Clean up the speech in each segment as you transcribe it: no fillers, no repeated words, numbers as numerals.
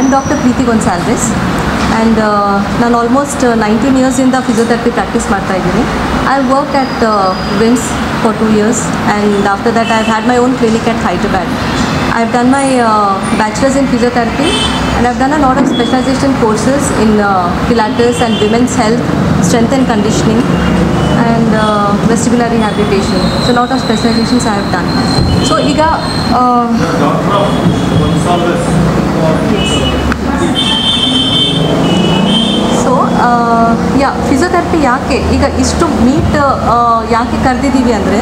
I'm Dr. Preeti Gonsalves and ನಾನು almost 19 ಇಯರ್ಸಿಂದ physiotherapy practice ಮಾಡ್ತಾ ಇದ್ದೀನಿ. I work at VIMS for 2 years and after that I've had my own clinic at Hyderabad. I've done my bachelor's in physiotherapy and I've done a lot of specialization courses in Pilates and women's health, strength and conditioning and vestibular rehabilitation. So a lot of specializations I have done. So iga physiotherapy ಯಾಕೆ ಈಗ ಇಷ್ಟು meet ಯಾಕೆ ಕರೆದಿದ್ದೀವಿ ಅಂದರೆ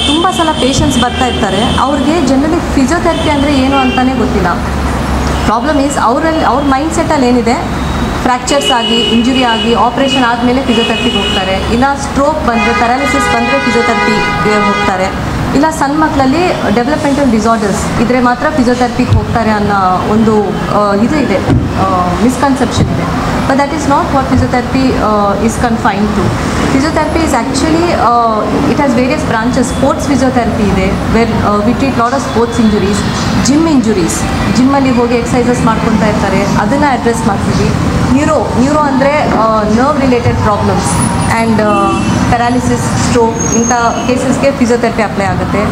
ತುಂಬ ಸಲ patients ಬರ್ತಾ ಇರ್ತಾರೆ, ಅವ್ರಿಗೆ ಜನರಲಿ ಫಿಸಿಯೋಥೆರಪಿ ಅಂದರೆ ಏನು ಅಂತಲೇ ಗೊತ್ತಿಲ್ಲ. ಪ್ರಾಬ್ಲಮ್ ಈಸ್ ಅವ್ರ ಮೈಂಡ್ ಸೆಟ್ಟಲ್ಲಿ ಏನಿದೆ, ಫ್ರ್ಯಾಕ್ಚರ್ಸ್ ಆಗಿ ಇಂಜುರಿ ಆಗಿ ಆಪ್ರೇಷನ್ ಆದಮೇಲೆ ಫಿಸಿಯೋಥೆರಪಿಗೆ ಹೋಗ್ತಾರೆ, ಇಲ್ಲ ಸ್ಟ್ರೋಕ್ ಬಂದರೆ ಪ್ಯಾರಾಲಿಸಿಸ್ ಬಂದರೆ ಫಿಸಿಯೋಥೆರಪಿಗೆ ಹೋಗ್ತಾರೆ, ಇಲ್ಲ ಸಣ್ಣ ಮಕ್ಕಳಲ್ಲಿ ಡೆವಲಪ್ಮೆಂಟಲ್ ಡಿಸಾರ್ಡರ್ಸ್ ಇದ್ರೆ ಮಾತ್ರ ಫಿಸಿಯೋಥೆರಪಿಗೆ ಹೋಗ್ತಾರೆ ಅನ್ನೋ ಒಂದು ಇದು ಇದೆ, ಮಿಸ್ಕನ್ಸೆಪ್ಷನ್ ಇದೆ. But that is not what physiotherapy is confined to. Physiotherapy is actually, it has various branches. Sports physiotherapy ide, where we treat lot of sports injuries, gym injuries. Gym alli hogi exercises ಮಾಡ್ಕೊಂತಾ ಇರ್ತಾರೆ, ಅದನ್ನ address ಮಾಡ್ತೀವಿ. Neuro ಅಂದರೆ nerve related problems and paralysis, stroke ಇಂಥ ಕೇಸಸ್ಗೆ physiotherapy apply ಆಗುತ್ತೆ.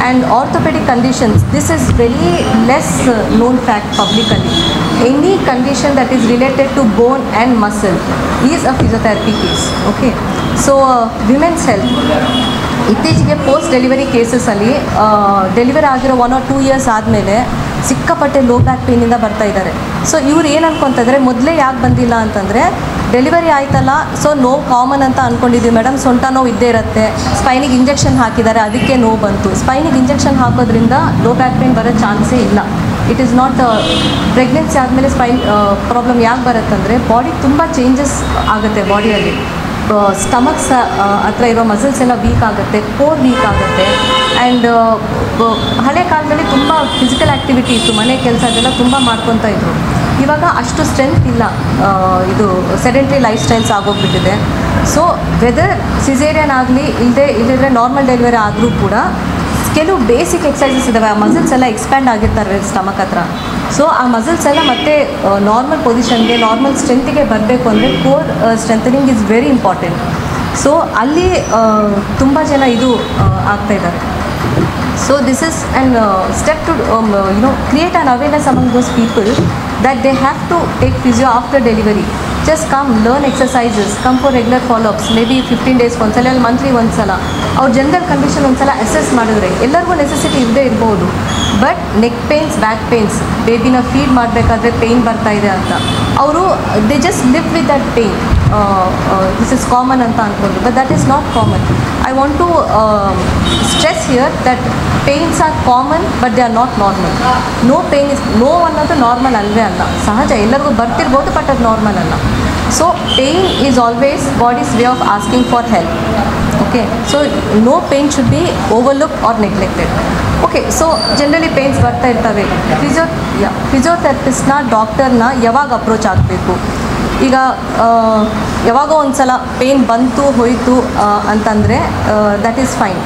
And orthopedic conditions, this is very less known fact publicly. Any condition that is related to bone and muscle is a physiotherapy case. Okay, so women's health, ಇತ್ತೀಚೆಗೆ post delivery ಕೇಸಸಲ್ಲಿ delivery ಆಗಿರೋ 1 or 2 years ಆದಮೇಲೆ ಸಿಕ್ಕಾಪಟ್ಟೆ low back ಪೇನಿಂದ ಬರ್ತಾ ಇದ್ದಾರೆ. So ಇವ್ರು ಏನು ಅನ್ಕೊತಿದ್ರೆ, ಮೊದಲೇ ಯಾಕೆ ಬಂದಿಲ್ಲ ಅಂತಂದರೆ ಡೆಲಿವರಿ ಆಯ್ತಲ್ಲ, ಸೊ ನೋವು ಕಾಮನ್ ಅಂತ ಅಂದ್ಕೊಂಡಿದ್ದೀವಿ ಮೇಡಮ್, ಸೊಂಟ ನೋವು ಇದ್ದೇ ಇರುತ್ತೆ, ಸ್ಪೈನಿಗೆ ಇಂಜೆಕ್ಷನ್ ಹಾಕಿದ್ದಾರೆ ಅದಕ್ಕೆ ನೋವು ಬಂತು. ಸ್ಪೈನಿಗೆ ಇಂಜೆಕ್ಷನ್ ಹಾಕೋದ್ರಿಂದ ಲೋ ಬ್ಯಾಕ್ ಪೇನ್ ಬರೋ ಚಾನ್ಸೇ ಇಲ್ಲ. It is not. ಪ್ರೆಗ್ನೆನ್ಸಿ ಆದಮೇಲೆ ಸ್ಪೈನ್ ಪ್ರಾಬ್ಲಮ್ ಯಾಕೆ ಬರುತ್ತಂದರೆ, ಬಾಡಿ ತುಂಬ ಚೇಂಜಸ್ ಆಗುತ್ತೆ ಬಾಡಿಯಲ್ಲಿ. ಸ್ಟಮಕ್ಸ್ ಹತ್ರ ಇರೋ ಮಸಲ್ಸ್ ಎಲ್ಲ ವೀಕ್ ಆಗುತ್ತೆ, ಕೋರ್ ವೀಕ್ ಆಗುತ್ತೆ. ಆ್ಯಂಡ್ ಹಳೆ ಕಾಲದಲ್ಲಿ ತುಂಬ ಫಿಸಿಕಲ್ ಆ್ಯಕ್ಟಿವಿಟಿ ಇತ್ತು, ಮನೆ ಕೆಲಸ ಅದೆಲ್ಲ ತುಂಬ ಮಾಡ್ಕೊತಾ ಇದ್ರು. ಇವಾಗ ಅಷ್ಟು ಸ್ಟ್ರೆಂತ್ ಇಲ್ಲ, ಇದು ಸೆಡೆಂಟ್ರಿ ಲೈಫ್ ಸ್ಟೈಲ್ಸ್ ಆಗೋಗ್ಬಿಟ್ಟಿದೆ. ಸೊ ವೆದರ್ ಸಿಸೇರಿಯನ್ ಆಗಲಿ ಇಲ್ಲದಿದ್ರೆ ನಾರ್ಮಲ್ ಡೆಲಿವರಿ ಆದರೂ ಕೂಡ ಕೆಲವು ಬೇಸಿಕ್ ಎಕ್ಸಸೈಸಸ್ ಇದ್ದಾವೆ. ಆ ಮಸಲ್ಸ್ ಎಲ್ಲ ಎಕ್ಸ್ಪ್ಯಾಂಡ್ ಆಗಿರ್ತಾರೆ ಸ್ಟಮಕ್ ಹತ್ರ. ಸೊ ಆ ಮಸಲ್ಸ್ ಎಲ್ಲ ಮತ್ತೆ ನಾರ್ಮಲ್ ಪೊಸಿಷನ್ಗೆ, ನಾರ್ಮಲ್ ಸ್ಟ್ರೆಂತಿಗೆ ಬರಬೇಕು ಅಂದರೆ core strengthening is very important. So ಅಲ್ಲಿ ತುಂಬ ಜನ ಇದು ಆಗ್ತಾಯಿದ್ದಾರೆ. So this is an step to create an awareness among those people that they have to take physio after delivery. Just come, learn exercises, come for regular follow-ups, maybe 15 days once, monthly once. ಅವ್ರ general condition ಒಂದ್ಸಲ assess ಮಾಡಿದ್ರೆ, ಎಲ್ಲರಿಗೂ necessity ಇಲ್ಲದೆ ಇರ್ಬೋದು, but neck pains, back pains, ಬೇಬಿನ feed ಮಾಡಬೇಕಾದ್ರೆ pain ಬರ್ತಾ ಇದೆ ಅಂತ ಅವರು they just live with that pain. This is common ಅಂತ ಅಂದ್ಕೊಂಡು, but that is not common. I want to stress here that pains are common but they are not normal. Pain is ಅನ್ನೋದು normal ಅಲ್ಲವೇ ಅಲ್ಲ, ಸಹಜ ಎಲ್ಲರಿಗೂ ಬರ್ತಿರ್ಬೋದು, but ಅದು normal ಅಲ್ಲ. So pain is always body's way of asking for help. Okay, so no pain should be overlook or neglected. Okay, so generally pains ಬರ್ತಾ ಇರ್ತವೆ. ಫಿಸಿಯೋಥೆರಪಿಸ್ಟ್ನ, ಡಾಕ್ಟರ್ನ ಯಾವಾಗ ಅಪ್ರೋಚ್ ಆಗಬೇಕು? ಈಗ ಯಾವಾಗೋ ಒಂದು ಸಲ ಪೇಯ್ನ್ ಬಂತು ಹೋಯಿತು ಅಂತಂದರೆ ದಟ್ ಈಸ್ ಫೈನ್.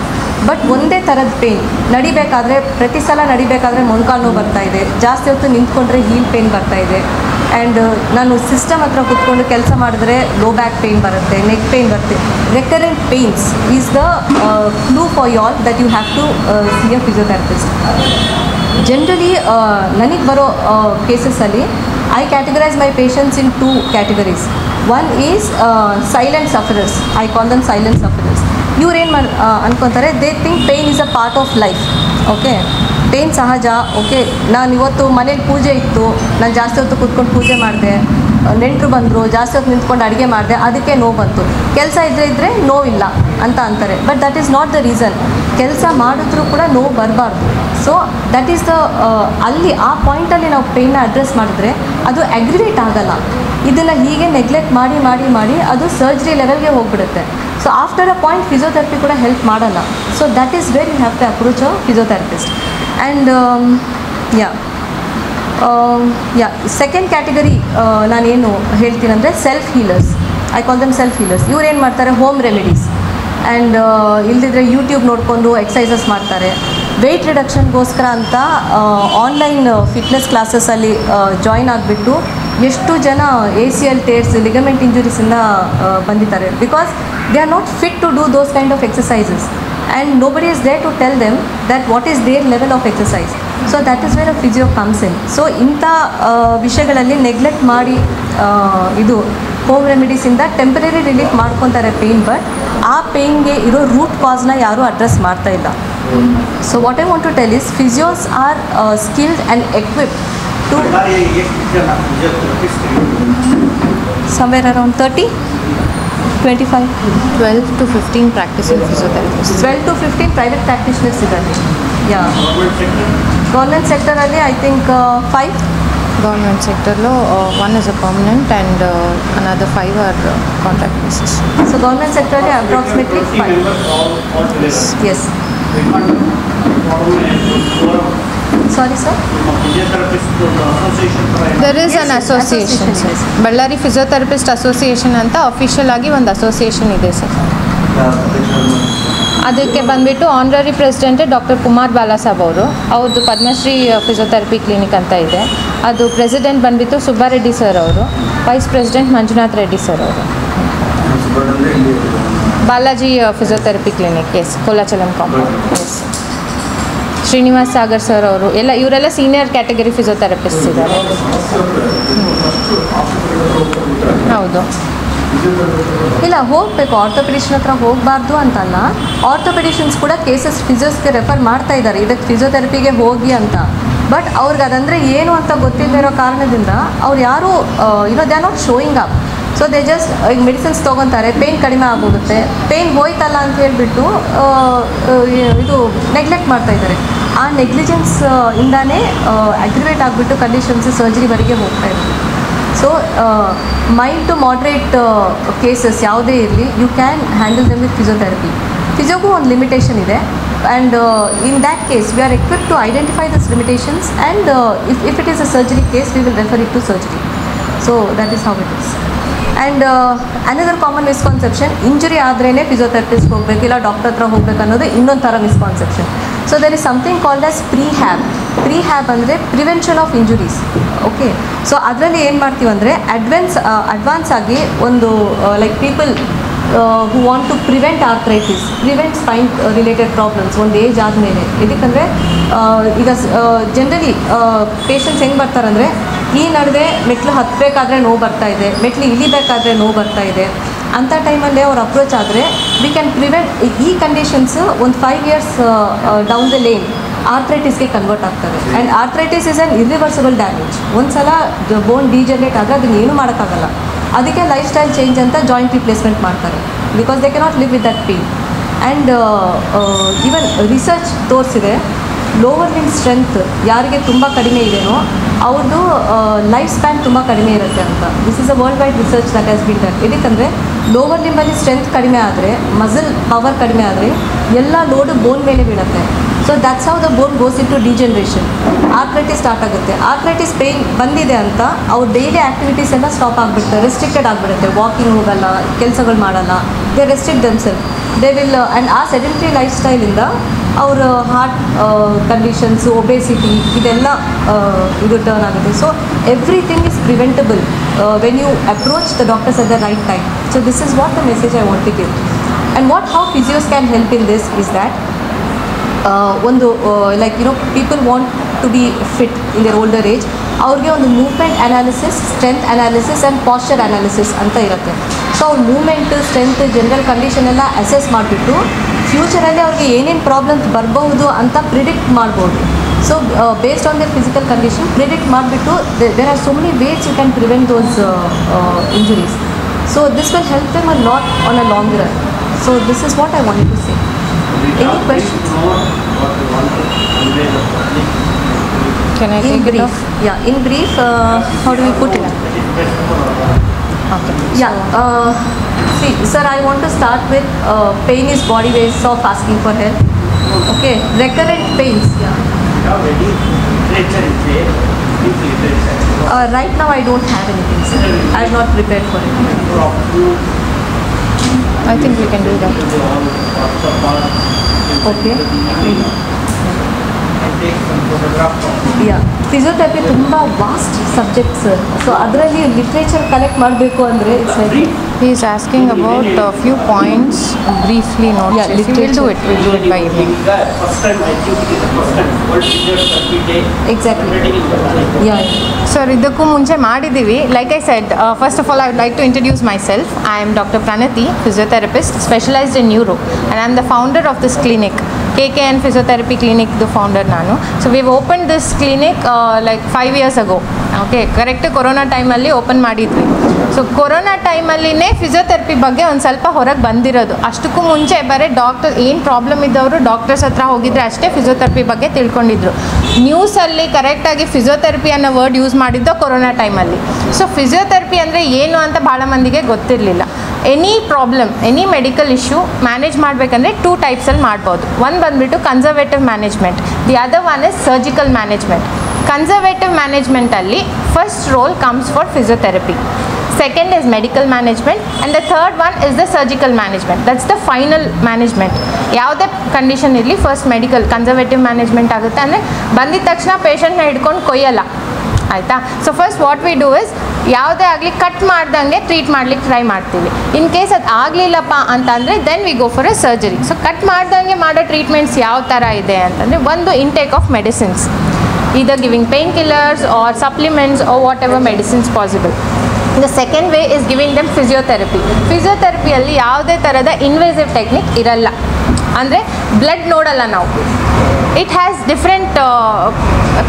ಬಟ್ ಒಂದೇ ಥರದ ಪೇಯ್ನ್ ನಡಿಬೇಕಾದ್ರೆ, ಪ್ರತಿ ಸಲ ನಡಿಬೇಕಾದ್ರೆ ಮೊಣಕಾಲು ನೋವು ಬರ್ತಾಯಿದೆ, ಜಾಸ್ತಿ ಹೊತ್ತು ನಿಂತ್ಕೊಂಡ್ರೆ ಹೀಲ್ ಪೇಯ್ನ್ ಬರ್ತಾಯಿದೆ, ಆ್ಯಂಡ್ ನಾನು ಸಿಸ್ಟಮ್ ಹತ್ರ ಕೂತ್ಕೊಂಡು ಕೆಲಸ ಮಾಡಿದ್ರೆ ಲೋ ಬ್ಯಾಕ್ ಪೇಯ್ನ್ ಬರುತ್ತೆ, ನೆಕ್ ಪೇಯ್ನ್ ಬರುತ್ತೆ. Recurrent pains is the clue for you all that you have to see a physiotherapist. Generally ನನಗೆ ಬರೋ ಕೇಸಸಲ್ಲಿ I categorize my patients in 2 categories. One is silent sufferers. I call them silent sufferers. ಇವ್ರು ಏನು ಅನ್ಕೊತಾರೆ, they think pain is a part of life. Okay, pain ಸಹಜ. Okay, ನಾನು ಇವತ್ತು ಮನೇಲಿ ಪೂಜೆ ಇತ್ತು, ನಾನು ಜಾಸ್ತಿ ಹೊತ್ತು ಕೂತ್ಕೊಂಡು ಪೂಜೆ ಮಾಡಿದೆ, ನೆಂಟರು ಬಂದರು, ಜಾಸ್ತಿ ಹೊತ್ತು ನಿಂತ್ಕೊಂಡು ಅಡುಗೆ ಮಾಡಿದೆ, ಅದಕ್ಕೆ ನೋವು ಬಂತು. ಕೆಲಸ ಇದ್ದರೆ ನೋವಿಲ್ಲ ಅಂತ ಅಂತಾರೆ, but that is not the reason. ಕೆಲಸ ಮಾಡಿದ್ರೂ ಕೂಡ ನೋವು ಬರಬಾರ್ದು. ಸೊ ದಟ್ ಈಸ್ ದ ಅಲ್ಲಿ ಆ ಪಾಯಿಂಟಲ್ಲಿ ನಾವು ಪೇಯ್ನ ಅಡ್ರೆಸ್ ಮಾಡಿದ್ರೆ ಅದು ಅಗ್ರಿವೇಟ್ ಆಗಲ್ಲ. ಇದನ್ನು ಹೀಗೆ ನೆಗ್ಲೆಕ್ಟ್ ಮಾಡಿ ಮಾಡಿ ಮಾಡಿ ಅದು ಸರ್ಜರಿ ಲೆವೆಲ್ಗೆ ಹೋಗ್ಬಿಡುತ್ತೆ. So after a point physiotherapy ಕೂಡ ಹೆಲ್ಪ್ ಮಾಡಲ್ಲ. So that is very have to approach a physiotherapist. And second category ನಾನೇನು ಹೇಳ್ತೀನಿ ಅಂದರೆ self healers. I call them self healers. ಇವ್ರು ಏನು ಮಾಡ್ತಾರೆ, ಹೋಮ್ ರೆಮಿಡೀಸ್ ಆ್ಯಂಡ್ ಇಲ್ದಿದ್ರೆ ಯೂಟ್ಯೂಬ್ ನೋಡಿಕೊಂಡು ಎಕ್ಸಸೈಸಸ್ ಮಾಡ್ತಾರೆ. ವೆಯ್ಟ್ ರಿಡಕ್ಷನ್ಗೋಸ್ಕರ ಅಂತ ಆನ್ಲೈನ್ ಫಿಟ್ನೆಸ್ ಕ್ಲಾಸಸಲ್ಲಿ ಜಾಯ್ನ್ ಆಗಿಬಿಟ್ಟು ಎಷ್ಟು ಜನ ACL ಟೇರ್ಸ್ ಲಿಗಮೆಂಟ್ ಇಂಜುರೀಸಿಂದ ಬಂದಿದ್ದಾರೆ. Because they are not fit to do those kind of exercises and nobody is there to tell them that what is their level of exercise. So that is where a physio comes in. So ಇಂಥ ವಿಷಯಗಳಲ್ಲಿ neglect ಮಾಡಿ ಇದು home ರೆಮಿಡೀಸಿಂದ temporary relief ಮಾಡ್ಕೊತಾರೆ pain, but ಆ ಪೇಯ್ನ್ಗೆ ಇರೋ root ಕಾಸ್ನ ಯಾರೂ ಅಡ್ರೆಸ್ ಮಾಡ್ತಾ ಇಲ್ಲ. So what I want to tell is physios are skilled and equipped to somewhere around 30, 25, 12 to 15 practicing physiotherapists. 12 to 15 private practitioners ಇದ್ದಾರೆ. Yeah. Government sector ಅಲ್ಲಿ I think 5. Government sector lo one is a permanent and another 5 are contract basis. So government sector ಅಲ್ಲಿ approximately 5. Yes. Sorry sir? There is an association. Ballari Physiotherapist Association ಅಂತ official ಆಗಿ ಒಂದು association ಇದೆ sir. ಅದಕ್ಕೆ ಬಂದುಬಿಟ್ಟು honorary ಪ್ರೆಸಿಡೆಂಟೇ doctor Kumar ಬಾಲಾಸಾಬ್ ಅವರು. ಅವ್ರದ್ದು Padmashri physiotherapy clinic ಅಂತ ಇದೆ. ಅದು ಪ್ರೆಸಿಡೆಂಟ್ ಬಂದುಬಿಟ್ಟು ಸುಬ್ಬಾರೆಡ್ಡಿ ಸರ್ ಅವರು, vice president Manjunath Reddy sir ಅವರು. Balaji physiotherapy clinic, S, Kolachalam compound, S. Srinivas Sagar sir ಅವರು ಎಲ್ಲ, ಇವರೆಲ್ಲ ಸೀನಿಯರ್ ಕ್ಯಾಟಗರಿ ಫಿಸಿಯೋಥೆರಪಿಸ್ಟ್ ಇದ್ದಾರೆ. ಹೌದು. ಇಲ್ಲ, ಹೋಗಬೇಕು, ಆರ್ಥೋಪೆಡಿಷನ್ ಹತ್ರ ಹೋಗಬಾರ್ದು ಅಂತಲ್ಲ. ಆರ್ಥೋಪೆಡಿಷನ್ಸ್ ಕೂಡ ಕೇಸಸ್ ಫಿಸಿಯೋಸ್ಗೆ ರೆಫರ್ ಮಾಡ್ತಾ ಇದ್ದಾರೆ, ಇದಕ್ಕೆ ಫಿಸಿಯೋಥೆರಪಿಗೆ ಹೋಗಿ ಅಂತ. ಬಟ್ ಅವ್ರಿಗೆ ಅದಂದರೆ ಏನು ಅಂತ ಗೊತ್ತಿಲ್ಲದೆ ಇರೋ ಕಾರಣದಿಂದ ಅವ್ರು ಯಾರೂ they are not showing up. So they just ಈಗ ಮೆಡಿಸಿನ್ಸ್ ತೊಗೊತಾರೆ, ಪೇಯ್ನ್ ಕಡಿಮೆ ಆಗೋಗುತ್ತೆ, ಪೇಯ್ನ್ ಹೋಯ್ತಲ್ಲ ಅಂತ ಹೇಳಿಬಿಟ್ಟು ಇದು ನೆಗ್ಲೆಕ್ಟ್ ಮಾಡ್ತಾ ಇದ್ದಾರೆ. ಆ ನೆಗ್ಲಿಜೆನ್ಸ್ ಇಂದಾನೇ ಅಗ್ರಿವೇಟ್ ಆಗಿಬಿಟ್ಟು ಕಂಡೀಷನ್ಸ್ ಸರ್ಜರಿವರೆಗೆ ಹೋಗ್ತಾ ಇದ್ದಾರೆ. So mild to moderate cases ಯಾವುದೇ ಇರಲಿ, you can handle them with physiotherapy. ಫಿಸಿಯೋಗೂ ಒಂದು ಲಿಮಿಟೇಷನ್ ಇದೆ, and in that case we are equipped to identify this limitations, and if it is a surgery case we will refer it to surgery. So that is how it is. And another common misconception, injury ಆದ್ರೇ physiotherapist ಹೋಗಬೇಕು, ಇಲ್ಲ doctor ಹತ್ರ ಹೋಗ್ಬೇಕು ಅನ್ನೋದು ಇನ್ನೊಂದು ಥರ misconception. So there is something called as prehab. Prehab ಅಂದರೆ prevention of injuries. Okay, so ಅದರಲ್ಲಿ ಏನು ಮಾಡ್ತೀವಿ ಅಂದರೆ ಅಡ್ವಾನ್ಸ್ ಆಗಿ ಒಂದು like people who want to prevent arthritis, prevent spine related problems ಒಂದು ಏಜ್ ಆದಮೇಲೆ. ಇದಕ್ಕಂದರೆ ಈಗ ಜನರಲಿ ಪೇಷಂಟ್ಸ್ ಹೆಂಗೆ ಬರ್ತಾರಂದರೆ, ಈ ನಡುವೆ ಮೆಟ್ಲು ಹತ್ತಬೇಕಾದ್ರೆ ನೋವು ಬರ್ತಾ ಇದೆ, ಮೆಟ್ಲು ಇಳಿಬೇಕಾದ್ರೆ ನೋವು ಬರ್ತಾ ಇದೆ ಅಂಥ ಟೈಮಲ್ಲಿ ಅವ್ರು ಅಪ್ರೋಚ್ ಆದರೆ ವಿ ಕ್ಯಾನ್ ಪ್ರಿವೆಂಟ್ ಈ ಕಂಡೀಷನ್ಸ್ ಒಂದು 5 years ಡೌನ್ ದ ಲೇನ್ ಆರ್ಥ್ರೈಟಿಸ್ಗೆ ಕನ್ವರ್ಟ್ ಆಗ್ತವೆ. And arthritis is an irreversible damage. ಒಂದು ಸಲ ಬೋನ್ ಡಿಜನರೇಟ್ ಆದರೆ ಅದನ್ನು ಏನೂ ಮಾಡೋಕ್ಕಾಗಲ್ಲ. ಅದಕ್ಕೆ ಲೈಫ್ ಸ್ಟೈಲ್ ಚೇಂಜ್ ಅಂತ ಜಾಯಿಂಟ್ ರಿಪ್ಲೇಸ್ಮೆಂಟ್ ಮಾಡ್ತಾರೆ, because they cannot live with that pain. And even research ತೋರಿಸಿದೆ, ಲೋವರ್ ಲಿಂಬ್ ಸ್ಟ್ರೆಂತ್ ಯಾರಿಗೆ ತುಂಬ ಕಡಿಮೆ ಇದೆಯೋ ಅವ್ರದ್ದು ಲೈಫ್ ಸ್ಪ್ಯಾನ್ ತುಂಬ ಕಡಿಮೆ ಇರುತ್ತೆ ಅಂತ. This is a worldwide research that has been done. ಇದಕ್ಕಂದರೆ ಲೋವರ್ ಲಿಂಬಲ್ಲಿ ಸ್ಟ್ರೆಂತ್ ಕಡಿಮೆ ಆದರೆ, ಮಸಲ್ ಪವರ್ ಕಡಿಮೆ ಆದರೆ ಎಲ್ಲ ಲೋಡು ಬೋನ್ ಮೇಲೆ ಬೀಳುತ್ತೆ. So that's how the bone goes into degeneration. Arthritis start ಆಗುತ್ತೆ. ಆರ್ಥ್ರೈಟಿಸ್ ಪೇಯ್ನ್ ಬಂದಿದೆ ಅಂತ ಅವ್ರ ಡೈಲಿ ಆ್ಯಕ್ಟಿವಿಟೀಸ್ ಎಲ್ಲ ಸ್ಟಾಪ್ ಆಗಿಬಿಡುತ್ತೆ, ರೆಸ್ಟ್ರಿಕ್ಟೆಡ್ ಆಗಿಬಿಡುತ್ತೆ. ವಾಕಿಂಗ್ ಹೋಗಲ್ಲ, ಕೆಲಸಗಳು ಮಾಡಲ್ಲ, they restrict themselves. They will and ಆ ಸೆಡೆಂಟ್ರಿ ಲೈಫ್ ಸ್ಟೈಲಿಂದ ಅವ್ರ ಹಾರ್ಟ್ ಕಂಡೀಷನ್ಸು, ಒಬೇಸಿಟಿ ಇದೆಲ್ಲ ಇದು ಟರ್ನ್ ಆಗುತ್ತೆ. So everything is preventable when you approach the doctors at the right time. So this is what the message I want to give. And how physios can help in this is that ಒಂದು like people want to be fit in their older age. ಅವ್ರಿಗೆ ಒಂದು movement analysis, strength analysis and posture analysis ಅಂತ ಇರುತ್ತೆ. So ಅವ್ರ movement, strength, general condition ಎಲ್ಲ assess ಮಾಡಿಬಿಟ್ಟು ಫ್ಯೂಚರಲ್ಲಿ ಅವ್ರಿಗೆ ಏನೇನು ಪ್ರಾಬ್ಲಮ್ಸ್ ಬರ್ಬೋದು ಅಂತ ಪ್ರಿಡಿಕ್ಟ್ ಮಾಡ್ಬೋದು. So based on their physical condition predict ಮಾಡಿಬಿಟ್ಟು there are so many ways you can prevent those injuries. So this will help them a lot on a long run. So this is what I wanted to say. Any questions? Can I in take brief? it off? Yeah, in brief, how do we put it? Okay. Yeah. See, sir, I want to start with pain is body ways of asking for help. Okay. Recurrent pains. Yeah. Right now, I don't have anything, sir. I am not prepared for it. I think we can do that. Okay. Yeah physiotherapy ತುಂಬ vast subject sir. So ಅದರಲ್ಲಿ literature collect ಮಾಡಬೇಕು ಅಂದರೆ He is asking about a few points briefly notes. Yeah, If we'll do it by evening. Exactly yeah Sir, ಇದಕ್ಕೂ ಮುಂಚೆ ಮಾಡಿದ್ದೀವಿ. Like I said, first of all, I would like to introduce myself. I am Dr. Pranati, physiotherapist, specialized in neuro, and I am the founder of this clinic. KKN Physiotherapy Clinic, the founder ನಾನು. So we've opened this clinic like 5 years ago. Okay, correct corona ಟೈಮಲ್ಲಿ open ಮಾಡಿದ್ವಿ. So corona ಟೈಮಲ್ಲಿನೇ physiotherapy ಬಗ್ಗೆ ಒಂದು ಸ್ವಲ್ಪ ಹೊರಗೆ ಬಂದಿರೋದು. ಅಷ್ಟಕ್ಕೂ ಮುಂಚೆ ಬರೀ ಡಾಕ್ಟರ್ ಏನು ಪ್ರಾಬ್ಲಮ್ ಇದ್ದವರು ಡಾಕ್ಟರ್ಸ್ ಹತ್ರ ಹೋಗಿದ್ರೆ ಅಷ್ಟೇ ಫಿಸಿಯೋಥೆರಪಿ ಬಗ್ಗೆ ತಿಳ್ಕೊಂಡಿದ್ರು. ನ್ಯೂಸಲ್ಲಿ ಕರೆಕ್ಟಾಗಿ ಫಿಸಿಯೋಥೆರಪಿ ಅನ್ನೋ ವರ್ಡ್ ಯೂಸ್ ಮಾಡಿದ್ದು ಕೊರೋನಾ ಟೈಮಲ್ಲಿ. ಸೊ ಫಿಸಿಯೋಥೆರಪಿ ಅಂದರೆ ಏನು ಅಂತ ಭಾಳ ಮಂದಿಗೆ ಗೊತ್ತಿರಲಿಲ್ಲ. Any problem, any medical issue manage ಮಾಡಬೇಕಂದ್ರೆ 2 ಟೈಪ್ಸಲ್ಲಿ ಮಾಡ್ಬೋದು. ಒಂದು ಬಂದುಬಿಟ್ಟು conservative management, the other one is surgical management. Conservative ಮ್ಯಾನೇಜ್ಮೆಂಟಲ್ಲಿ first role comes for physiotherapy, second is medical management, and the third one is the surgical management. That's the final management. ಯಾವುದೇ condition ಇರಲಿ first medical conservative management ಆಗುತ್ತೆ. ಅಂದರೆ ಬಂದಿದ ತಕ್ಷಣ ಪೇಷಂಟ್ನ ಹಿಡ್ಕೊಂಡು ಕೊಯ್ಯಲ್ಲ, ಆಯಿತಾ. So first what we do is ಯಾವುದೇ ಆಗಲಿ ಕಟ್ ಮಾಡ್ದಂಗೆ ಟ್ರೀಟ್ ಮಾಡ್ಲಿಕ್ಕೆ ಟ್ರೈ ಮಾಡ್ತೀವಿ. ಇನ್ ಕೇಸ್ ಅದು ಆಗಲಿಲ್ಲಪ್ಪ ಅಂತಂದರೆ then we go for a surgery. So cut ಮಾಡ್ದಂಗೆ ಮಾಡೋ ಟ್ರೀಟ್ಮೆಂಟ್ಸ್ ಯಾವ ಥರ ಇದೆ ಅಂತಂದರೆ, ಒಂದು intake of medicines, either giving painkillers or supplements or whatever medicines possible. The second way is giving them physiotherapy. ಫಿಸಿಯೋಥೆರಪಿಯಲ್ಲಿ ಯಾವುದೇ ಥರದ ಇನ್ವೇಸಿವ್ ಟೆಕ್ನಿಕ್ ಇರಲ್ಲ. ಅಂದರೆ ಬ್ಲಡ್ ನೋಡಲ್ಲ ನಾವು. It has different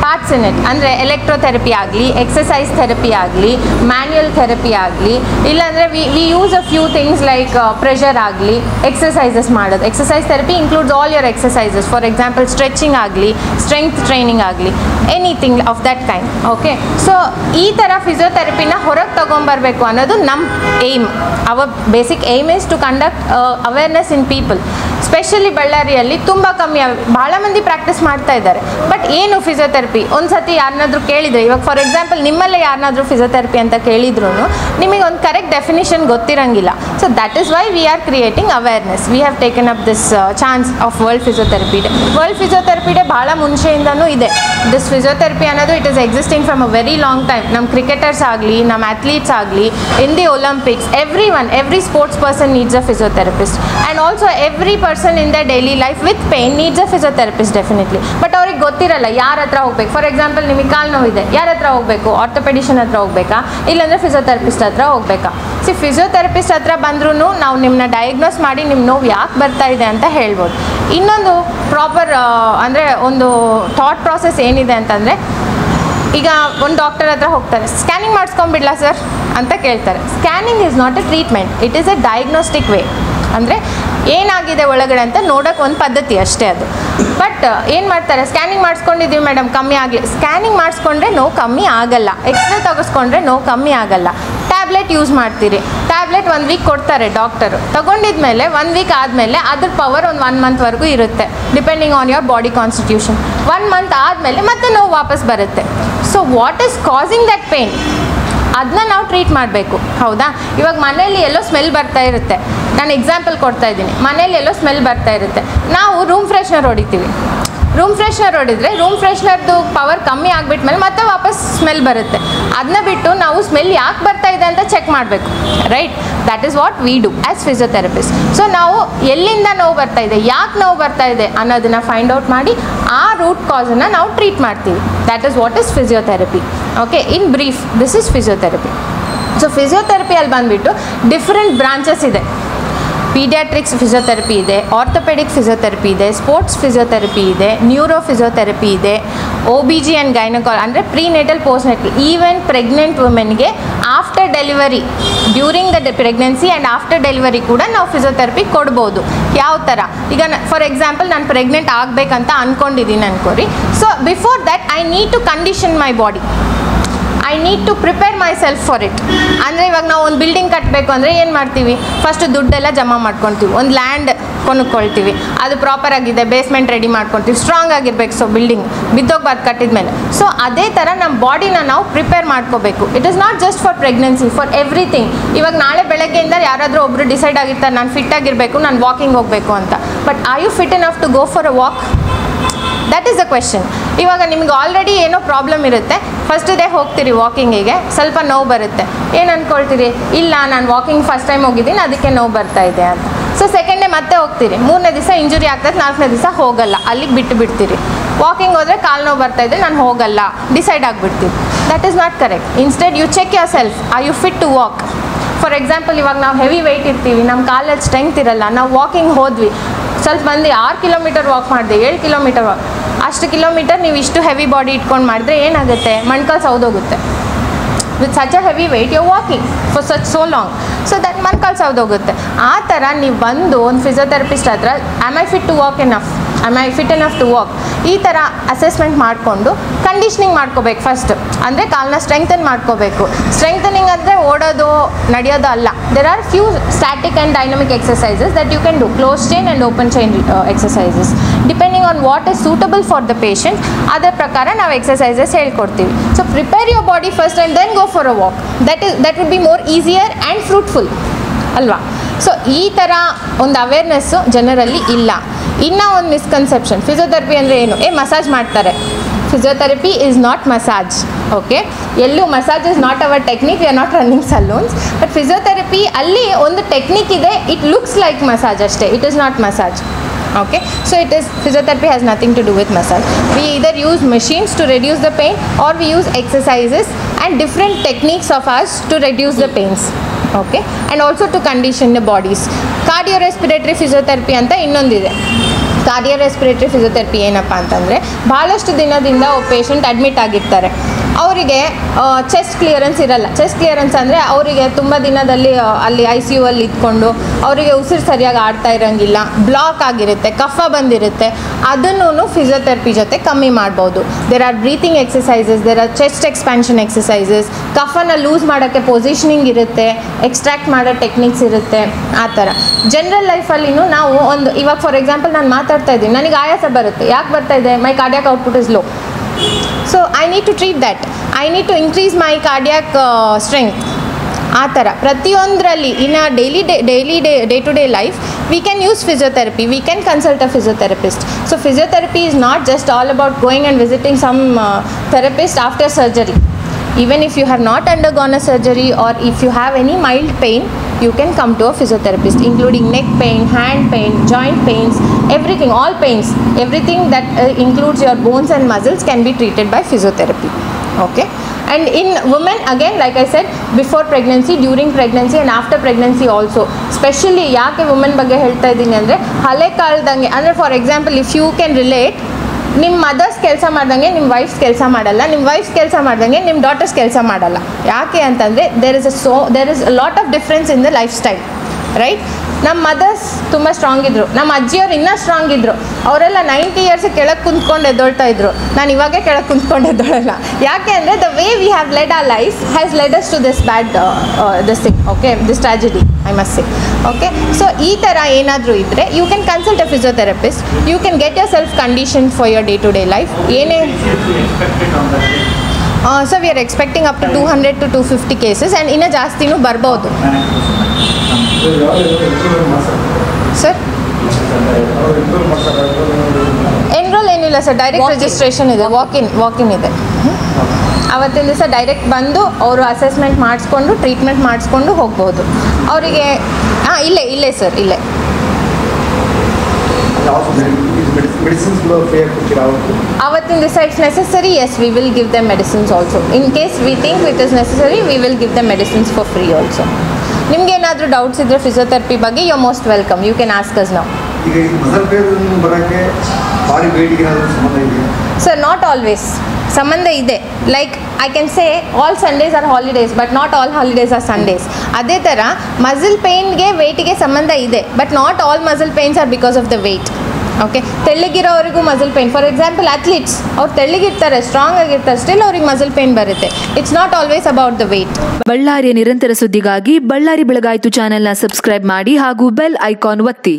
parts in it. ಅಂದರೆ ಎಲೆಕ್ಟ್ರೋಥೆರಪಿ ಆಗಲಿ, ಎಕ್ಸಸೈಸ್ ಥೆರಪಿ ಆಗಲಿ, ಮ್ಯಾನ್ಯುಯಲ್ ಥೆರಪಿ ಆಗಲಿ, ಇಲ್ಲಾಂದರೆ we use a few things like pressure ಆಗಲಿ, ಎಕ್ಸಸೈಸಸ್ ಮಾಡೋದು. Exercise therapy includes all your exercises. For example stretching ಆಗಲಿ, ಸ್ಟ್ರೆಂತ್ ಟ್ರೈನಿಂಗ್ ಆಗಲಿ, anything of that kind. Okay, so ಈ ಥರ ಫಿಸಿಯೋಥೆರಪಿನ ಹೊರಗೆ ತೊಗೊಂಬರ್ಬೇಕು ಅನ್ನೋದು ನಮ್ಮ aim. Our basic aim is to conduct awareness in people. Specially ಬಳ್ಳಾರಿಯಲ್ಲಿ ತುಂಬ ಕಮ್ಮಿ, ಭಾಳ ಮಂದಿ ಪ್ರಾಕ್ಟೀಸ್ ಮಾಡ್ತಾ ಇದ್ದಾರೆ. ಬಟ್ ಏನು ಫಿಸಿಯೋಥೆರಪಿ ಒಂದು ಸತಿ ಯಾರನ್ನಾದ್ರೂ ಕೇಳಿದರೆ, ಇವಾಗ ಫಾರ್ ಎಕ್ಸಾಂಪಲ್ ನಿಮ್ಮಲ್ಲೇ ಯಾರನ್ನಾದ್ರೂ ಫಿಸಿಯೋಥೆರಪಿ ಅಂತ ಕೇಳಿದ್ರು ನಿಮಗೆ ಒಂದು ಕರೆಕ್ಟ್ ಡೆಫಿನಿಷನ್ ಗೊತ್ತಿರಂಗಿಲ್ಲ. So that is why we are creating awareness. We have taken up this chance of world physiotherapy day. World physiotherapy day ಭಾಳ ಮುಂಚೆಯಿಂದನೂ ಇದೆ. ದಿಸ್ ಫಿಸಿಯೋಥೆರಪಿ ಅನ್ನೋದು it is existing from a very long time. ನಮ್ಮ cricketers ಆಗಲಿ, ನಮ್ಮ athletes ಆಗಲಿ, in the Olympics, every sports person needs a physiotherapist. And also every person in the daily life with pain needs a physiotherapist definitely. But ಅವ್ರಿಗೆ ಗೊತ್ತಿರಲ್ಲ ಯಾರ ಹತ್ರ ಹೋಗ್ಬೇಕು. For example ನಿಮಗೆ ಕಾಲು ನೋವಿದೆ, ಯಾರ ಹತ್ರ ಹೋಗಬೇಕು? ಆರ್ಥೋಪೆಡಿಷನ್ ಹತ್ರ ಹೋಗ್ಬೇಕಾ, ಇಲ್ಲಾಂದರೆ ಫಿಸಿಯೋಥೆರಪಿಸ್ಟ್ ಹತ್ರ ಹೋಗ್ಬೇಕಾ? ಫಿಸಿಯೋಥೆರಪಿಸ್ಟ್ ಹತ್ರ ಬಂದ್ರೂ ನಾವು ನಿಮ್ಮನ್ನ ಡಯಾಗ್ನೋಸ್ ಮಾಡಿ ನಿಮ್ಮ ನೋವು ಯಾಕೆ ಬರ್ತಾ ಇದೆ ಅಂತ ಹೇಳ್ಬೋದು. ಇನ್ನೊಂದು ಪ್ರಾಪರ್ ಅಂದರೆ ಒಂದು ಥಾಟ್ ಪ್ರಾಸೆಸ್ ಏನಿದೆ ಅಂತಂದರೆ, ಈಗ ಒಂದು ಡಾಕ್ಟರ್ ಹತ್ರ ಹೋಗ್ತಾರೆ, ಸ್ಕ್ಯಾನಿಂಗ್ ಮಾಡಿಸ್ಕೊಂಬಿಡ್ಲಾ ಸರ್ ಅಂತ ಕೇಳ್ತಾರೆ. Scanning is not A treatment, it is A diagnostic way. ಅಂದರೆ ಏನಾಗಿದೆ ಒಳಗಡೆ ಅಂತ ನೋಡೋಕ್ಕೆ ಒಂದು ಪದ್ಧತಿ ಅಷ್ಟೇ ಅದು. ಬಟ್ ಏನು ಮಾಡ್ತಾರೆ, ಸ್ಕ್ಯಾನಿಂಗ್ ಮಾಡಿಸ್ಕೊಂಡಿದ್ದೀವಿ ಮೇಡಮ್ ಕಮ್ಮಿ ಆಗಲಿ. ಸ್ಕ್ಯಾನಿಂಗ್ ಮಾಡಿಸ್ಕೊಂಡ್ರೆ ನೋವು ಕಮ್ಮಿ ಆಗಲ್ಲ. ಎಕ್ಸ್ರೇ ತೆಗೆಸ್ಕೊಂಡ್ರೆ ನೋವು ಕಮ್ಮಿ ಆಗಲ್ಲ. ಟ್ಯಾಬ್ಲೆಟ್ ಯೂಸ್ ಮಾಡ್ತೀರಿ, ಟ್ಯಾಬ್ಲೆಟ್ 1 ವೀಕ್ ಕೊಡ್ತಾರೆ ಡಾಕ್ಟರು. ತೊಗೊಂಡಿದ್ಮೇಲೆ 1 ವೀಕ್ ಆದಮೇಲೆ ಅದ್ರ ಪವರ್ ಒಂದು 1 ಮಂತ್ವರೆಗೂ ಇರುತ್ತೆ, depending on your body constitution. 1 month ಆದಮೇಲೆ ಮತ್ತೆ ನೋವು ವಾಪಸ್ ಬರುತ್ತೆ. So what is causing that pain, ಅದನ್ನ ನಾವು ಟ್ರೀಟ್ ಮಾಡಬೇಕು. ಹೌದಾ? ಇವಾಗ ಮನೆಯಲ್ಲಿ ಎಲ್ಲೋ ಸ್ಮೆಲ್ ಬರ್ತಾ ಇರುತ್ತೆ. ನಾನು ಎಕ್ಸಾಂಪಲ್ ಕೊಡ್ತಾ ಇದ್ದೀನಿ. ಮನೇಲಿ ಎಲ್ಲೋ ಸ್ಮೆಲ್ ಬರ್ತಾ ಇರುತ್ತೆ, ನಾವು ರೂಮ್ ಫ್ರೆಶ್ನರ್ ಹೊಡಿತೀವಿ. ರೂಮ್ ಫ್ರೆಶ್ನರ್ ಹೊಡಿದ್ರೆ ರೂಮ್ ಫ್ರೆಶ್ನರ್ದು ಪವರ್ ಕಮ್ಮಿ ಆಗಿಬಿಟ್ಮೇಲೆ ಮತ್ತೆ ವಾಪಸ್ ಸ್ಮೆಲ್ ಬರುತ್ತೆ. ಅದನ್ನ ಬಿಟ್ಟು ನಾವು ಸ್ಮೆಲ್ ಯಾಕೆ ಬರ್ತಾ ಇದೆ ಅಂತ ಚೆಕ್ ಮಾಡಬೇಕು, right? That is what we do as physiotherapist. So ನಾವು ಎಲ್ಲಿಂದ ನೋವು ಬರ್ತಾ ಇದೆ, ಯಾಕೆ ನೋವು ಬರ್ತಾ ಇದೆ ಅನ್ನೋದನ್ನು ಫೈಂಡ್ ಔಟ್ ಮಾಡಿ ಆ ರೂಟ್ ಕಾಸನ್ನು ನಾವು ಟ್ರೀಟ್ ಮಾಡ್ತೀವಿ. That is what is physiotherapy. Okay, in brief this is physiotherapy. So ಫಿಸಿಯೋಥೆರಪಿಯಲ್ಲಿ ಬಂದುಬಿಟ್ಟು ಡಿಫ್ರೆಂಟ್ ಬ್ರಾಂಚಸ್ ಇದೆ. ಪೀಡಿಯಾಟ್ರಿಕ್ಸ್ ಫಿಸಿಯೋಥೆರಪಿ ಇದೆ, ಆರ್ಥೋಪೆಡಿಕ್ ಫಿಸಿಯೋಥೆರಪಿ ಇದೆ, ಸ್ಪೋರ್ಟ್ಸ್ ಫಿಸಿಯೋಥೆರಪಿ ಇದೆ, ನ್ಯೂರೋ ಫಿಸಿಯೋಥೆರಪಿ ಇದೆ, OBG ಆ್ಯಂಡ್ ಗೈನಕಾಲ್ ಅಂದರೆ ಪ್ರೀನೇಟಲ್ ಪೋಸ್ಟ್ನೇಟಲ್. ಈವನ್ ಪ್ರೆಗ್ನೆಂಟ್ ವುಮೆನ್ಗೆ after delivery, during the pregnancy and after delivery ಕೂಡ ನಾವು ಫಿಸಿಯೋಥೆರಪಿ ಕೊಡ್ಬೋದು. ಯಾವ ಥರ, ಈಗ ಫಾರ್ ಎಕ್ಸಾಂಪಲ್ ನಾನು ಪ್ರೆಗ್ನೆಂಟ್ ಆಗಬೇಕಂತ ಅಂದ್ಕೊಂಡಿದ್ದೀನಿ ಅನ್ಕೋರಿ. So before that I need to condition my body, I need to prepare myself for it. ಅಂದರೆ ಇವಾಗ ನಾವು ಒಂದು ಬಿಲ್ಡಿಂಗ್ ಕಟ್ಟಬೇಕು ಅಂದರೆ ಏನು ಮಾಡ್ತೀವಿ, ಫಸ್ಟು ದುಡ್ಡೆಲ್ಲ ಜಮಾ ಮಾಡ್ಕೊತೀವಿ, ಒಂದು ಲ್ಯಾಂಡ್ ಕೊಂಡ್ಕೊಳ್ತೀವಿ, ಅದು ಪ್ರಾಪರ್ ಆಗಿದೆ, ಬೇಸ್ಮೆಂಟ್ ರೆಡಿ ಮಾಡ್ಕೊತೀವಿ, ಸ್ಟ್ರಾಂಗ್ ಆಗಿರ್ಬೇಕು. ಸೊ ಬಿಲ್ಡಿಂಗ್ ಬಿದ್ದೋಗ್ಬಾರ್ದು ಕಟ್ಟಿದ ಮೇಲೆ. ಸೊ ಅದೇ ಥರ ನಮ್ಮ ಬಾಡಿನ ನಾವು ಪ್ರಿಪೇರ್ ಮಾಡ್ಕೋಬೇಕು. It is not just for pregnancy, for everything. ಇವಾಗ ನಾಳೆ ಬೆಳಗ್ಗೆಯಿಂದ ಯಾರಾದರೂ ಒಬ್ಬರು ಡಿಸೈಡ್ ಆಗಿರ್ತಾರೆ ನಾನು ಫಿಟ್ ಆಗಿರಬೇಕು, ನಾನು ವಾಕಿಂಗ್ ಹೋಗಬೇಕು ಅಂತ. But are you fit enough to go for a walk? That is the question. ಇವಾಗ ನಿಮ್ಗೆ ಆಲ್ರೆಡಿ ಏನೋ ಪ್ರಾಬ್ಲಮ್ ಇರುತ್ತೆ, ಫಸ್ಟ್ ಡೇ ಹೋಗ್ತೀರಿ ವಾಕಿಂಗಿಗೆ, ಸ್ವಲ್ಪ ನೋವು ಬರುತ್ತೆ, ಏನು ಅಂದ್ಕೊಳ್ತೀರಿ, ಇಲ್ಲ ನಾನು ವಾಕಿಂಗ್ ಫಸ್ಟ್ ಟೈಮ್ ಹೋಗಿದ್ದೀನಿ ಅದಕ್ಕೆ ನೋವು ಬರ್ತಾ ಇದೆ ಅಂತ. ಸೊ ಸೆಕೆಂಡ್ ಡೇ ಮತ್ತೆ ಹೋಗ್ತೀರಿ, 3ನೇ ದಿವಸ ಇಂಜುರಿ ಆಗ್ತದೆ, 4ನೇ ದಿವಸ ಹೋಗಲ್ಲ, ಅಲ್ಲಿಗೆ ಬಿಟ್ಟು ಬಿಡ್ತೀರಿ. ವಾಕಿಂಗ್ ಹೋದರೆ ಕಾಲು ನೋವು ಬರ್ತಾ ಇದೆ, ನಾನು ಹೋಗಲ್ಲ ಡಿಸೈಡ್ ಆಗಿಬಿಡ್ತೀವಿ. That is not correct. Instead you check yourself, are you fit to walk. For example, ಇವಾಗ ನಾವು ಹೆವಿ ವೆಯ್ಟ್ ಇರ್ತೀವಿ, ನಮ್ಮ ಕಾಲಲ್ಲಿ ಸ್ಟ್ರೆಂತ್ ಇರಲ್ಲ, ನಾವು ವಾಕಿಂಗ್ ಹೋದ್ವಿ, ಸ್ವಲ್ಪ ಮಂದಿ 6 ಕಿಲೋಮೀಟರ್ ವಾಕ್ ಮಾಡಿದೆ, 7 ಕಿಲೋಮೀಟರ್ ವಾಕ್, ಅಷ್ಟು ಕಿಲೋಮೀಟರ್ ನೀವು ಇಷ್ಟು ಹೆವಿ ಬಾಡಿ ಇಟ್ಕೊಂಡು ಮಾಡಿದ್ರೆ ಏನಾಗುತ್ತೆ, ಮೊಣ್ಕಾಲು ಸೌದೋಗುತ್ತೆ. With such a heavy weight you walking for such so long, so that ಮೊಣ್ಕಾಲು ಸೌದೋಗುತ್ತೆ. ಆ ಥರ ನೀವು ಬಂದು ಒಂದು ಫಿಸಿಯೋಥೆರಪಿಸ್ಟ್ ಹತ್ರ am I fit to walk enough, am I fit enough to walk, ಈ ಥರ ಅಸೆಸ್ಮೆಂಟ್ ಮಾಡಿಕೊಂಡು ಕಂಡೀಷ್ನಿಂಗ್ ಮಾಡ್ಕೋಬೇಕು ಫಸ್ಟ್. ಅಂದರೆ ಕಾಲನ್ನ ಸ್ಟ್ರೆಂಥನ್ ಮಾಡ್ಕೋಬೇಕು. ಸ್ಟ್ರೆಂಥನಿಂಗ್ ಅಂದರೆ ಓಡೋದು ನಡೆಯೋದು ಅಲ್ಲ. There are few static and dynamic exercises that you can do, close chain and open chain exercises, depending on what is suitable for the patient. ಅದರ ಪ್ರಕಾರ ನಾವು ಎಕ್ಸಸೈಸಸ್ ಹೇಳ್ಕೊಡ್ತೀವಿ. So prepare your body first and then go for a walk. That would be more easier and fruitful ಅಲ್ವಾ. ಸೊ ಈ ಥರ ಒಂದು awareness ಜನರಲ್ಲಿ ಇಲ್ಲ. ಇನ್ನೂ ಒಂದು ಮಿಸ್ಕನ್ಸೆಪ್ಷನ್, ಫಿಸಿಯೋಥೆರಪಿ ಅಂದರೆ ಏನು, ಮಸಾಜ್ ಮಾಡ್ತಾರೆ. Physiotherapy is not massage. Okay, ಎಲ್ಲೂ massage is not our technique, we are not running salons. But physiotherapy ಅಲ್ಲಿ ಒಂದು ಟೆಕ್ನಿಕ್ ಇದೆ, ಇಟ್ ಲುಕ್ಸ್ ಲೈಕ್ ಮಸಾಜ್ ಅಷ್ಟೇ, it is not massage. Okay, so it is, physiotherapy has nothing to do with massage. We either use machines to reduce the pain or we use exercises and different techniques of us to reduce the pains. Okay, and also to condition the bodies. Cardiorespiratory physiotherapy anta innondide. Cardiorespiratory physiotherapy ಏನಪ್ಪ ಅಂತಂದರೆ, ಭಾಳಷ್ಟು ದಿನದಿಂದ ಒಬ್ಬ patient admit ಆಗಿರ್ತಾರೆ, ಅವರಿಗೆ chest clearance ಇರಲ್ಲ. Chest clearance ಅಂದರೆ ಅವರಿಗೆ ತುಂಬ ದಿನದಲ್ಲಿ ಅಲ್ಲಿ ICU ಅಲ್ಲಿ ಇದ್ಕೊಂಡು ಅವರಿಗೆ ಉಸಿರು ಸರಿಯಾಗಿ ಆಡ್ತಾ ಇರೋಂಗಿಲ್ಲ, ಬ್ಲಾಕ್ ಆಗಿರುತ್ತೆ, ಕಫ ಬಂದಿರುತ್ತೆ. ಅದನ್ನು ಫಿಸಿಯೋಥೆರಪಿ ಜೊತೆ ಕಮ್ಮಿ ಮಾಡ್ಬೋದು. There are breathing exercises, there are chest expansion exercises, ಕಫನ ಲೂಸ್ ಮಾಡೋಕ್ಕೆ ಪೊಸಿಷನಿಂಗ್ ಇರುತ್ತೆ, ಎಕ್ಸ್ಟ್ರಾಕ್ಟ್ ಮಾಡೋ ಟೆಕ್ನಿಕ್ಸ್ ಇರುತ್ತೆ. ಆ ಥರ ಜನರಲ್ ಲೈಫಲ್ಲಿನೂ ನಾವು ಒಂದು, ಇವಾಗ ಫಾರ್ ಎಕ್ಸಾಂಪಲ್ ನಾನು ಮಾತಾಡ್ತಾ ಇದ್ದೀನಿ, ನನಗೆ ಆಯಾಸ ಬರುತ್ತೆ, ಯಾಕೆ ಬರ್ತಾ ಇದೆ, my cardiac output is low, so I need to treat that, I need to increase my cardiac strength. ಆ ಥರ ಪ್ರತಿಯೊಂದರಲ್ಲಿ in a day to day life we can use physiotherapy, we can consult a physiotherapist. So physiotherapy is not just all about going and visiting some therapist after surgery. Even if you have not undergone a surgery or if you have any mild pain, you can come to a physiotherapist, including neck pain, hand pain, joint pains, everything, all pains, everything that includes your bones and muscles can be treated by physiotherapy. Okay, and in women, again, like I said, before pregnancy, during pregnancy and after pregnancy also, especially ಯಾಕೆ women ಬಗ್ಗೆ ಹೇಳ್ತಾ ಇದ್ದೀನಿ ಅಂದರೆ, ಹಳೆ ಕಾಲದಂಗೆ ಅಂದರೆ for example if you can relate, ನಿಮ್ಮ mothers ಕೆಲಸ ಮಾಡ್ದಂಗೆ ನಿಮ್ಮ ವೈಫ್ಸ್ ಕೆಲಸ ಮಾಡಲ್ಲ, ನಿಮ್ಮ ವೈಫ್ಸ್ ಕೆಲಸ ಮಾಡ್ದಂಗೆ ನಿಮ್ಮ ಡಾಟರ್ಸ್ ಕೆಲಸ ಮಾಡಲ್ಲ. ಯಾಕೆ ಅಂತಂದರೆ there is a lot of difference in the lifestyle, right. ನಮ್ಮ ಮದರ್ಸ್ ತುಂಬ ಸ್ಟ್ರಾಂಗ್ ಇದ್ದರು, ನಮ್ಮ ಅಜ್ಜಿಯವ್ರು ಇನ್ನೂ ಸ್ಟ್ರಾಂಗ್ ಇದ್ದರು, ಅವರೆಲ್ಲ 90 years ಕೆಳಗೆ ಕುಂತ್ಕೊಂಡು ಎದ್ದೊಳ್ತಾ ಇದ್ರು. ನಾನು ಇವಾಗೇ ಕೆಳಗೆ ಕುಂತ್ಕೊಂಡು ಎದ್ದೊಳಲ್ಲ. ಯಾಕೆ ಅಂದರೆ the way we have led our life has led us to this bad this thing, okay, this tragedy I must say. Okay, so ಈ ಥರ ಏನಾದರೂ ಇದ್ದರೆ you can consult a physiotherapist, you can get yourself condition for your day to day life. ಏನೇ so we are expecting up to 200 to 250 cases and ಇನ್ನೂ ಜಾಸ್ತಿನೂ ಬರ್ಬೋದು sir. Enrol ಏನಿಲ್ಲ sir, direct registration ಇದೆ, walk-in ಇದೆ. ಅವತ್ತಿನ ದಿವಸ direct ಬಂದು ಅವರು ಅಸೆಸ್ಮೆಂಟ್ ಮಾಡಿಸ್ಕೊಂಡು ಟ್ರೀಟ್ಮೆಂಟ್ ಮಾಡಿಸ್ಕೊಂಡು ಹೋಗ್ಬೋದು. ಅವರಿಗೆ ಇಲ್ಲೇ ಸರ್, ಇಲ್ಲೇ. ಅವತ್ತಿನ ದಿವಸ it's necessary, as we will give them medicines also. In case we think it is necessary, we will give them medicines for free also. ನಿಮ್ಗೆ ಏನಾದರೂ ಡೌಟ್ಸ್ ಇದ್ದರೆ ಫಿಸಿಯೋಥೆರಪಿ ಬಗ್ಗೆ, you are most welcome, you can ask us now. Sir, not always ಸಂಬಂಧ ಇದೆ. Like I can say all Sundays are holidays, but not all holidays are Sundays. ಅದೇ ಥರ muscle ಪೇಯ್ನ್ಗೆ ವೆಯ್ಟಿಗೆ ಸಂಬಂಧ ಇದೆ, but not all muscle pains are because of the weight. Okay, ತೆಳ್ಳಗಿರೋವರೆಗೂ muscle pain, for example athletes, ಅವ್ರು ತೆಳ್ಳಗಿರ್ತಾರೆ, strong ಆಗಿರ್ತಾರೆ, ಸ್ಟಿಲ್ ಅವ್ರಿಗೆ ಮಸಲ್ ಪೇಯ್ನ್ ಬರುತ್ತೆ. It's not always about the weight. ಬಳ್ಳಾರಿಯ ನಿರಂತರ ಸುದ್ದಿಗಾಗಿ ಬಳ್ಳಾರಿ ಬೆಳಗಾಯಿತು ಚಾನೆಲ್ನ ಸಬ್ಸ್ಕ್ರೈಬ್ ಮಾಡಿ ಹಾಗೂ ಬೆಲ್ ಐಕಾನ್ ಒತ್ತಿ.